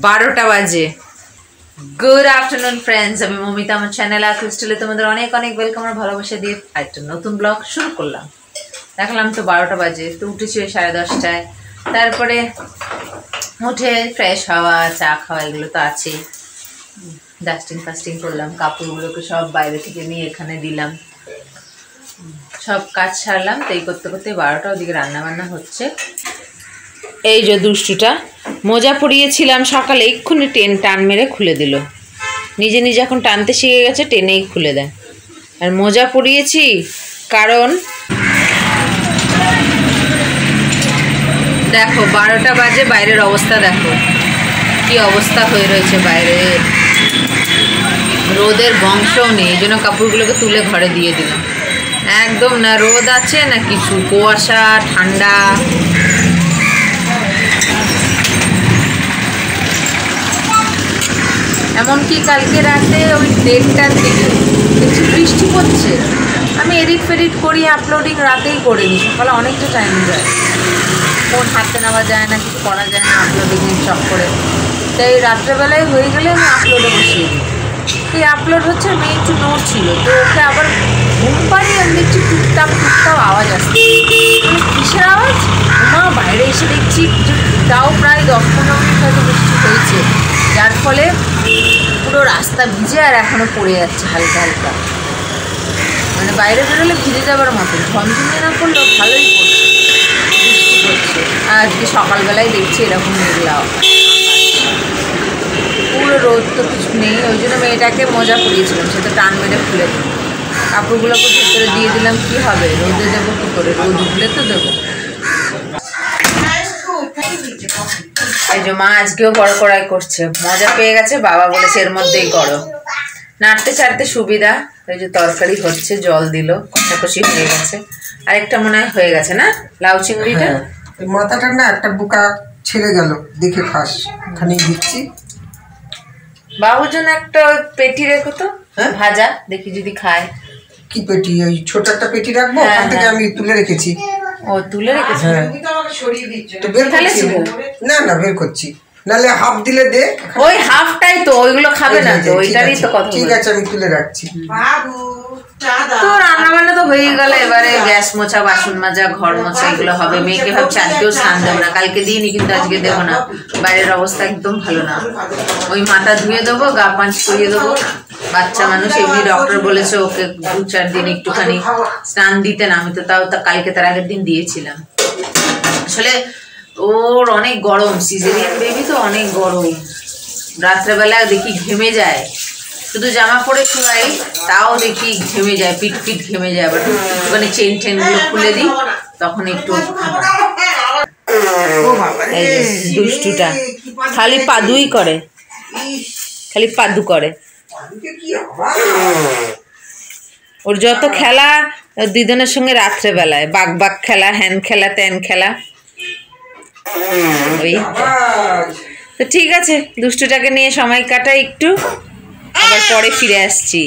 12টা বাজে। Good afternoon friends, আমি মমিতা, আমার চ্যানেল আর ক্রিস্টালে তোমাদের অনেক অনেক ওয়েলকাম আর ভালোবাসা দিয়ে একটা নতুন ব্লগ শুরু করলাম। দেখলাম তো 12টা বাজে, তো উঠেছি 10:30টায়। তারপরে উঠে ফ্রেশ হওয়া, চা খাওয়া, এগুলো তো আছেই। ডাস্টিং ফাস্টিং করলাম, কাপড়গুলোকে সব বাইরে থেকে নিয়ে এখানে দিলাম, সব কাজ সারলাম। তো এই করতে করতে 12টা, ওদিকে রান্নাবান্না হচ্ছে। এই যে দুষ্টুটা মোজা পরিয়েছিলাম সকালে, এক্ষুনি টান মেরে খুলে দিল। নিজে নিজে এখন টানতে শিখে গেছে, টেনেই খুলে দেয়। আর মোজা পরিয়েছি কারণ দেখো 12টা বাজে, বাইরের অবস্থা দেখো কি অবস্থা হয়ে রয়েছে বাইরে। রোদের বংশও নেই, এই জন্য কাপড়গুলোকে তুলে ঘরে দিয়ে দিলাম। একদম না রোদ আছে না কিছু, কুয়াশা, ঠান্ডা। এমনকি কালকে রাতে ওই 1:30টার দিকে দেখছি বৃষ্টি পড়ছে। আমি এডিট ফেডিট করি, আপলোডিং রাতেই করে নিই, সকালে অনেকটা টাইম যায়, ফোন হাতে নেওয়া যায় না, কিছু করা যায় না আপলোডিং সব করে। তাই রাত্রেবেলায় হয়ে গেলে আমি আপলোডে বসিয়ে দিই। এই আপলোড হচ্ছে, মেয়ে একটু নোট ছিল, তো ওকে আবার ঘুম পাড়িয়ে আমি দেখছি টুকটাক টুকটাক আওয়াজ আসছে। কিসের আওয়াজ? মা বাইরে এসে দেখছি তাও প্রায় 10-15 মিনিট হয়তো বৃষ্টি হয়েছে, যার ফলে পুরো রাস্তা ভিজে আর এখনো পড়ে যাচ্ছে হালকা হালকা। মানে বাইরে বেরোলে ভিজে যাবার মতো, ঝমঝমিয়ে না করলেও ভালোই পড়ছে, বৃষ্টি পড়ছে। আর আজকে সকালবেলায় দেখছি এরকম মেঘলা, পুরো রোদ তো কিছু নেই। ওই জন্য মেয়েটাকে মোজা পরিয়েছিলাম, সে তো টান মেরে খুলে দিল। কাপড়গুলোকে ভিতরে দিয়ে দিলাম, কি হবে, রোদে দেবো কী করে, রোদ উঠলে তো দেবো। এই যে মা আজকেও বড় কড়াই করছে, মজা পেয়ে গেছে, বাবা বলেছে এর মধ্যেই করো, নাড়তে চাড়তে সুবিধা। এই যে তরকারি হচ্ছে, জল দিল, কষাকষি হয়ে গেছে। আরেকটা মনে হয় হয়ে গেছে না, লাউ চিংড়িটা। মাথাটা না একটা বোকা ছেড়ে গেল, দেখে খাস খানি দিচ্ছি। বাবুর জন্য একটা পেটি রেখো তো, ভাজা, দেখি যদি খায়। কি পেটি? ওই ছোট একটা পেটি রাখবো, ওখান থেকে আমি তুলে রেখেছি। ও তুলে রেখেছি, তো বের করছি না, না বের করছি, নালে হাফ দিলে দে। ওই হাফটাই তো, ওইগুলো খাবে না তো, ওইটারই তো কথা। ঠিক আছে, আমি তুলে রাখছি। তো রান্না বান্না তো হয়ে গেল, এবারে গ্যাস মোছা, বাসন মাজা, ঘর মোছা, এগুলো হবে। মেয়েকে ভাবছি আজকেও স্নান দেবো না, কালকে দিইনি কিন্তু আজকে দেবো না, বাইরের অবস্থা একদম ভালো না। ওই মাথা ধুয়ে দেবো, গা পাঁচ করিয়ে দেবো। বাচ্চা মানুষ, এমনি ডক্টর বলেছে ওকে 2-4 দিন একটুখানি স্নান দিতে না। আমি তো তাও কালকে তার আগের দিন দিয়েছিলাম। আসলে ওর অনেক গরম, সিজারিয়ান বেবি তো, অনেক গরম। রাত্রেবেলা দেখি ঘেমে যায়, শুধু জামা পরে শুয়াই তাও দেখি ঘেমে যায়, পিট পিট ঘেমে যায়। আবার একটুখানি চেন টেনগুলো খুলে দিই, তখন একটু। এই যে দুষ্টুটা খালি পাদুই করে, খালি পাদু করে। ওর যত খেলা দিদনের সঙ্গে রাত্রেবেলায়, বাঘ বাঘ খেলা, হ্যান খেলা, ত্যান খেলা। ওই তো ঠিক আছে, দুষ্টুটাকে নিয়ে সময় কাটাই একটু, আবার পরে ফিরে আসছি।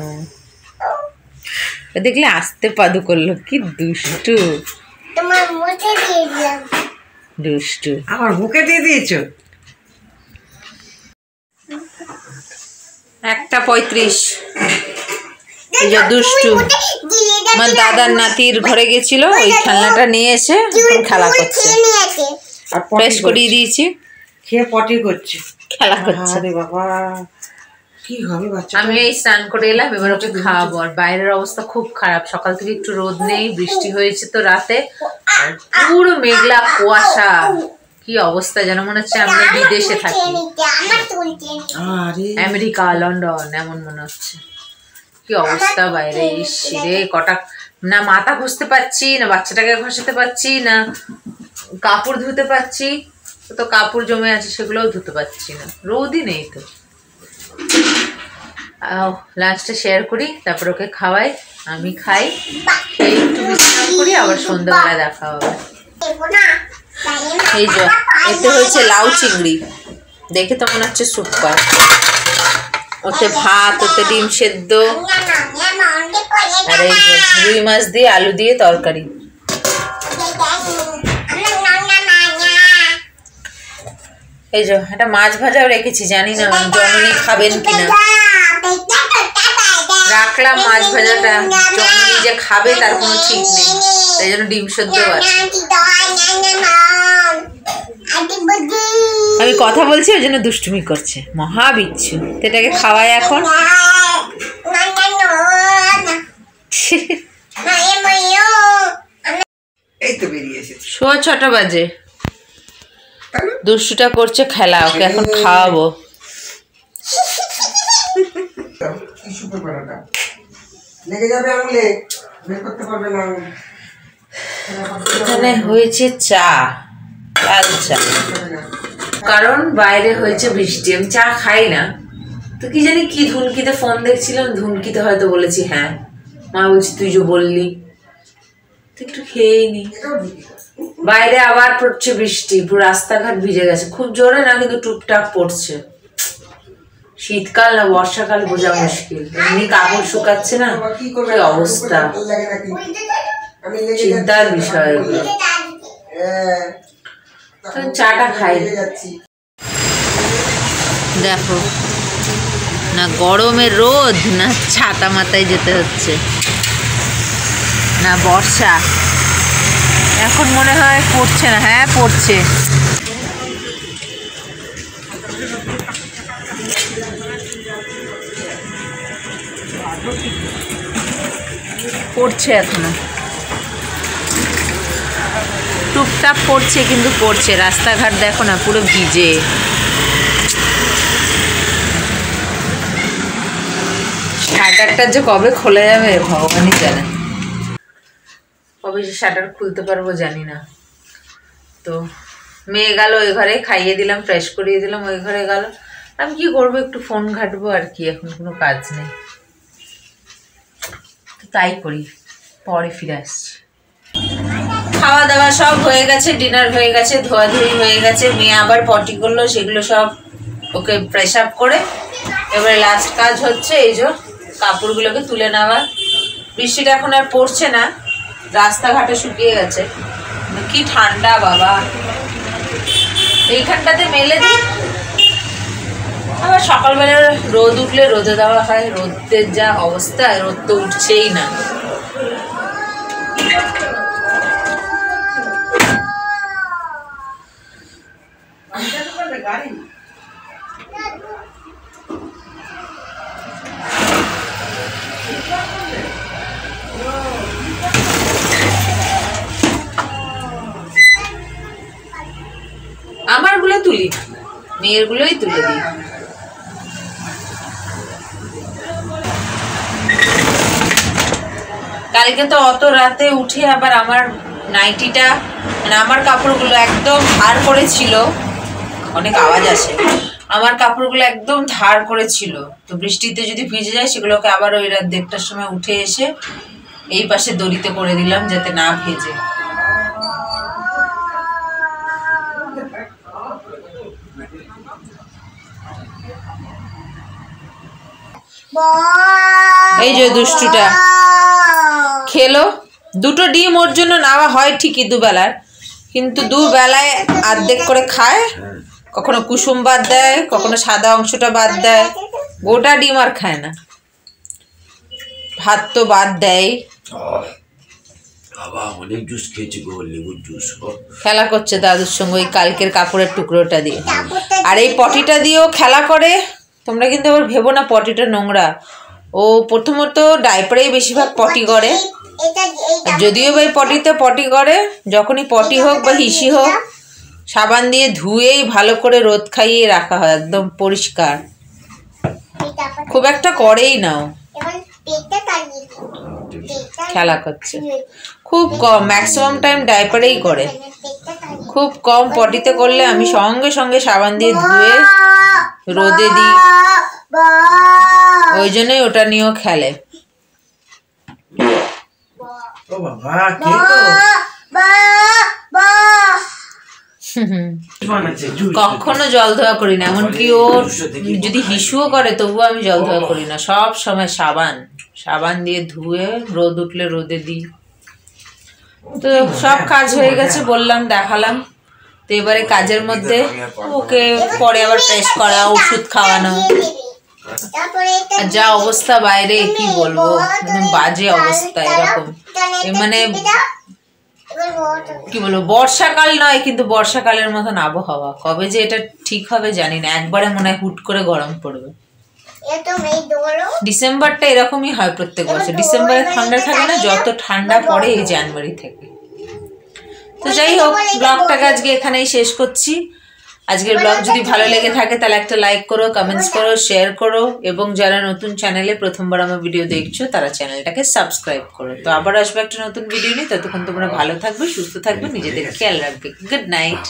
না দেখলে আসতে পাদু করলো, কি দুষ্টু দুষ্টু। আমার বুকে দিয়ে দিয়েছো। 1:35। এই যে দুষ্টু আমার দাদার নাতির ঘরে গেছিল, ওই খেলনাটা নিয়ে এসে খেলা করছে, ফ্রেশ করিয়ে দিয়েছি, খেয়ে পটি করছে, খেলা করছে। বাবা কি হবে বাচ্চা। আমি এই স্নান করে এলাম, এবার ওকে খাওয়াবো। আর বাইরের অবস্থা খুব খারাপ, সকাল থেকে একটু রোদ নেই, বৃষ্টি হয়েছে তো রাতে, পুরো মেঘলা কুয়াশা, কি অবস্থা যেন মনে হচ্ছে আমরা বিদেশে থাকি, আমেরিকা, লন্ডন, এমন মনে হচ্ছে। কি অবস্থা বাইরে, ইসরে কটা না মাথা ঘষতে পারছি না, বাচ্চাটাকে ঘষাতে পারছি না, কাপড় ধুতে পারছি, তো কাপড় জমে আছে সেগুলোও ধুতে পারছি না, রোদই নেই তো। লাঞ্চটা শেয়ার করি, তারপর ওকে খাওয়াই, আমি খাই, খেয়ে একটু বিশ্রাম করি, আবার সন্ধ্যাবেলা দেখা হবে। এই যে এতে হয়েছে লাউ চিংড়ি, দেখে তো মনে হচ্ছে সুপার। ওতে ভাত, ওতে ডিম সেদ্ধ, আর এই যে রুই মাছ দিয়ে আলু দিয়ে তরকারি। এই যে একটা মাছ ভাজাও রেখেছি, জানি না জননী খাবেন কিনা। রাখলাম মাছ ভাজাটা, জননী যে খাবে তার কোনো ঠিক নেই, তাই জন্য ডিম সেদ্ধ আছে। আমি কথা বলছি ওই জন্য দুষ্টুমি করছে, মহা বিচ্ছু। এটাকে খাওয়াই এখন। এই তো বেরিয়ে এসেছে। 6:15 বাজে। দুষ্টুটা করছে খেলা, ওকে এখন খাওয়াবো। এখানে হয়েছে চা, লাল চা, কারণ বাইরে হয়েছে বৃষ্টি। আমি চা খাই না, তো কি জানি কি ধুনকিতে ফোন দেখছিলাম, ধুনকিতে হয়তো বলেছি হ্যাঁ। মা বলছি তুই যে বললি, তো একটু খেয়েই নি। বাইরে আবার পড়ছে বৃষ্টি, পুরো রাস্তাঘাট ভিজে গেছে, খুব জোরে না কিন্তু টুকটাক পড়ছে। শীতকাল না বর্ষাকাল বোঝা মুশকিল, এমনি কাপড় শুকাচ্ছে না, কি অবস্থা, চিন্তার বিষয়। চাটা খাই। দেখো না গরমের রোদ, না ছাতা মাথায় যেতে হচ্ছে, না বর্ষা। এখন মনে হয় পড়ছে না, হ্যাঁ পড়ছে। পড়ছে এখনো, টুকটাক পড়ছে কিন্তু পড়ছে। রাস্তাঘাট দেখো না পুরো ভিজে। শাটারটা যে কবে খোলা যাবে ভগবানই জানে, কবে যে শাটার খুলতে পারবো জানি না। তো মেয়ে গেল ওই ঘরে, খাইয়ে দিলাম, ফ্রেশ করিয়ে দিলাম, ওই ঘরে গেল। আমি কি করবো, একটু ফোন ঘাটবো আর কি, এখন কোনো কাজ নেই, তো তাই করি, পরে ফিরে আসছি। খাওয়া দাওয়া সব হয়ে গেছে, ডিনার হয়ে গেছে, ধোয়াধুয়ি হয়ে গেছে। মেয়ে আবার পটি করলো, সেগুলো সব ওকে ফ্রেশ আপ করে এবারে লাস্ট কাজ হচ্ছে এই যে কাপড়গুলোকে তুলে নেওয়া। বৃষ্টিটা এখন আর পড়ছে না, রাস্তাঘাটে শুকিয়ে গেছে। কি ঠান্ডা বাবা, এইখানটাতে মেলে দিই, আবার সকালবেলা রোদ উঠলে রোদে দেওয়া হয়। রোদের যা অবস্থা, রোদ তো উঠছেই না। আমার গুলো তুলি, মেয়ের গুলোই তুলে দিই। কালকে তো অত রাতে উঠে আবার আমার নাইটিটা, মানে আমার কাপড়গুলো একদম ধার করেছিল, অনেক আওয়াজ আসে, আমার কাপড়গুলো একদম ধার করেছিল। তো বৃষ্টিতে যদি ভিজে যায় সেগুলোকে আবার ওই রাত 1:30টার সময় উঠে এসে এই পাশে দড়িতে করে দিলাম যাতে না ভেজে। এই যে দুষ্টুটা খেলো, দুটো ডিম ওর জন্য নেওয়া হয় ঠিকই দুবেলার, কিন্তু দুবেলায় অর্ধেক করে খায়, কখনো কুসুম বাদ দেয়, কখনো সাদা অংশটা বাদ দেয়, গোটা ডিম আর খায় না। ভাত তো বাদ দেয়। খেলা করছে দাদুর সঙ্গে ওই কালকের কাপড়ের টুকরোটা দিয়ে, আর এই পটিটা দিয়েও খেলা করে। তোমরা কিন্তু আবার ভেবো না পটিটা নোংরা, ও প্রথমত ডাইপারেই বেশিরভাগ পটি করে, যদিও বা পটিতে পটি করে, যখনই পটি হোক বা হিসি হোক সাবান দিয়ে ধুয়েই ভালো করে রোদ খাইয়ে রাখা হয়, একদম পরিষ্কার। খুব একটা করেই নাও, খেলা করছে খুব কম, ম্যাক্সিমাম টাইম ডাইপারেই করে, খুব কম পটিতে করলে আমি সঙ্গে সঙ্গে সাবান দিয়ে ধুয়ে রোদে দিই, ওই জন্যই ওটা নিয়েও খেলে। কখনো জল ধোয়া করি না, এমনকি ও যদি হিসুও করে তবুও আমি জল ধোয়া করি না, সব সময় সাবান দিয়ে ধুয়ে রোদ উঠলে রোদে দিই। তো সব কাজ হয়ে গেছে, বললাম দেখালাম। তো এবারে কাজের মধ্যে ওকে পরে আবার ফ্রেশ করা, ওষুধ খাওয়ানো, যা অবস্থা বাইরে কি বলবো, বাজে অবস্থা এরকম। মানে কি বলবো, বর্ষাকাল নয় কিন্তু বর্ষাকালের মতন আবহাওয়া। কবে যে এটা ঠিক হবে জানি না, একবারে মনে হয় হুট করে গরম পড়বে। ডিসেম্বরটা এরকমই হয় প্রত্যেক বছর, ডিসেম্বরে ঠান্ডা থাকে না, যত ঠান্ডা পড়ে এই জানুয়ারি থেকে। তো যাই হোক, ব্লগটাকে আজকে এখানেই শেষ করছি। আজকের ব্লগ যদি ভালো লেগে থাকে তাহলে একটা লাইক করো, কমেন্টস করো, শেয়ার করো, এবং যারা নতুন চ্যানেলে প্রথমবার আমার ভিডিও দেখছো তারা চ্যানেলটাকে সাবস্ক্রাইব করো। তো আবার আসবে একটা নতুন ভিডিও নিয়ে, ততক্ষণ তোমরা ভালো থাকবে, সুস্থ থাকবে, নিজেদের খেয়াল রাখবে। Good night.